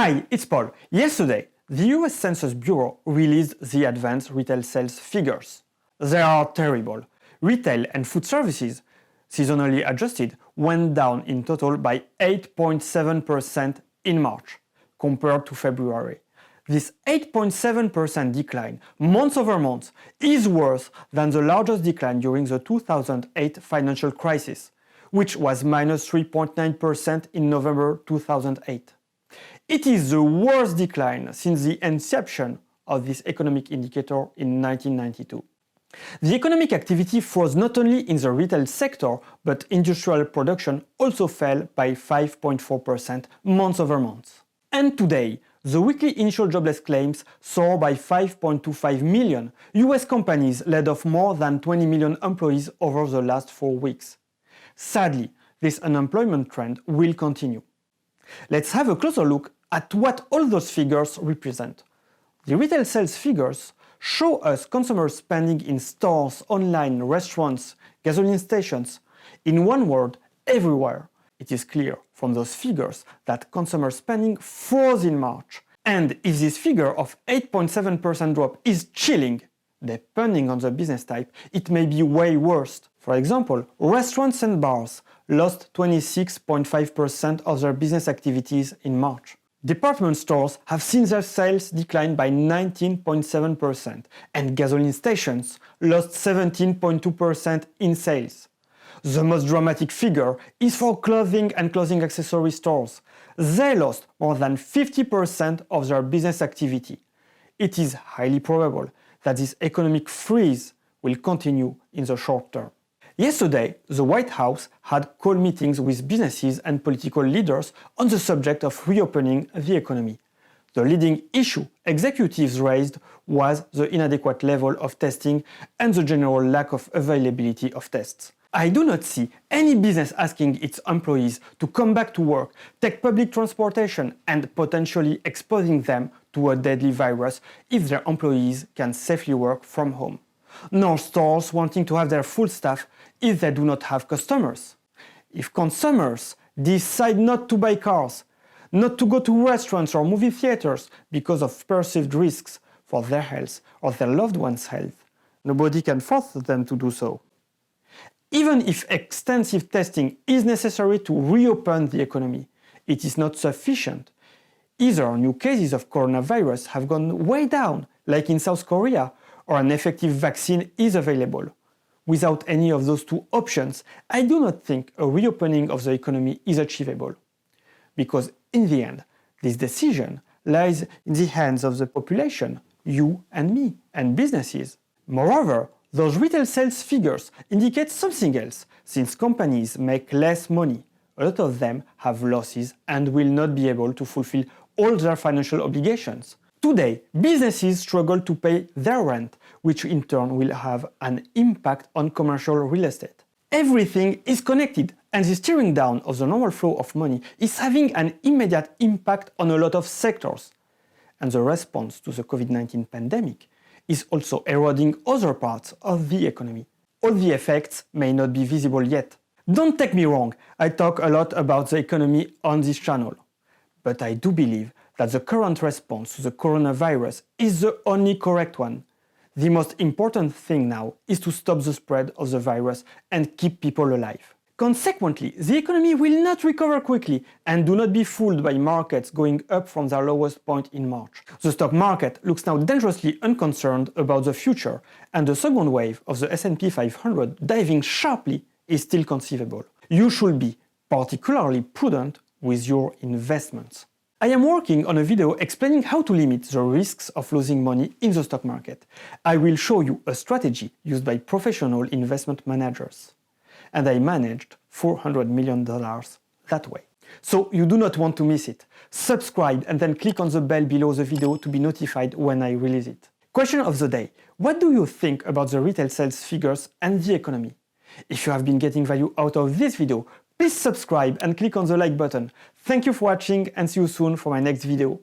Hi, it's Paul. Yesterday, the US Census Bureau released the advanced retail sales figures. They are terrible. Retail and food services, seasonally adjusted, went down in total by 8.7% in March, compared to February. This 8.7% decline, month over month, is worse than the largest decline during the 2008 financial crisis, which was minus 3.9% in November 2008. It is the worst decline since the inception of this economic indicator in 1992. The economic activity froze not only in the retail sector, but industrial production also fell by 5.4% month over month. And today, the weekly initial jobless claims soared by 5.25 million. US companies laid off more than 20 million employees over the last 4 weeks. Sadly, this unemployment trend will continue. Let's have a closer look at what all those figures represent. The retail sales figures show us consumer spending in stores, online, restaurants, gasoline stations. In one word, everywhere. It is clear from those figures that consumer spending froze in March. And if this figure of 8.7% drop is chilling, depending on the business type, it may be way worse. For example, restaurants and bars lost 26.5% of their business activities in March. Department stores have seen their sales decline by 19.7%, and gasoline stations lost 17.2% in sales. The most dramatic figure is for clothing and clothing accessory stores. They lost more than 50% of their business activity. It is highly probable that this economic freeze will continue in the short term. Yesterday, the White House had call meetings with businesses and political leaders on the subject of reopening the economy. The leading issue executives raised was the inadequate level of testing and the general lack of availability of tests. I do not see any business asking its employees to come back to work, take public transportation, and potentially exposing them to a deadly virus if their employees can safely work from home. Nor stores wanting to have their full staff if they do not have customers. If consumers decide not to buy cars, not to go to restaurants or movie theaters because of perceived risks for their health or their loved one's health, nobody can force them to do so. Even if extensive testing is necessary to reopen the economy, it is not sufficient. Either new cases of coronavirus have gone way down, like in South Korea, or an effective vaccine is available. Without any of those two options, I do not think a reopening of the economy is achievable. Because in the end, this decision lies in the hands of the population, you and me, and businesses. Moreover, those retail sales figures indicate something else, since companies make less money. A lot of them have losses and will not be able to fulfill all their financial obligations. Today, businesses struggle to pay their rent, which in turn will have an impact on commercial real estate. Everything is connected, and the steering down of the normal flow of money is having an immediate impact on a lot of sectors. And the response to the COVID-19 pandemic is also eroding other parts of the economy. All the effects may not be visible yet. Don't take me wrong, I talk a lot about the economy on this channel. But I do believe that the current response to the coronavirus is the only correct one. The most important thing now is to stop the spread of the virus and keep people alive. Consequently, the economy will not recover quickly, and do not be fooled by markets going up from their lowest point in March. The stock market looks now dangerously unconcerned about the future, and the second wave of the S&P 500 diving sharply is still conceivable. You should be particularly prudent with your investments. I am working on a video explaining how to limit the risks of losing money in the stock market. I will show you a strategy used by professional investment managers. And I managed $400 million that way. So you do not want to miss it. Subscribe and then click on the bell below the video to be notified when I release it. Question of the day. What do you think about the retail sales figures and the economy? If you have been getting value out of this video, please subscribe and click on the like button. Thank you for watching and see you soon for my next video.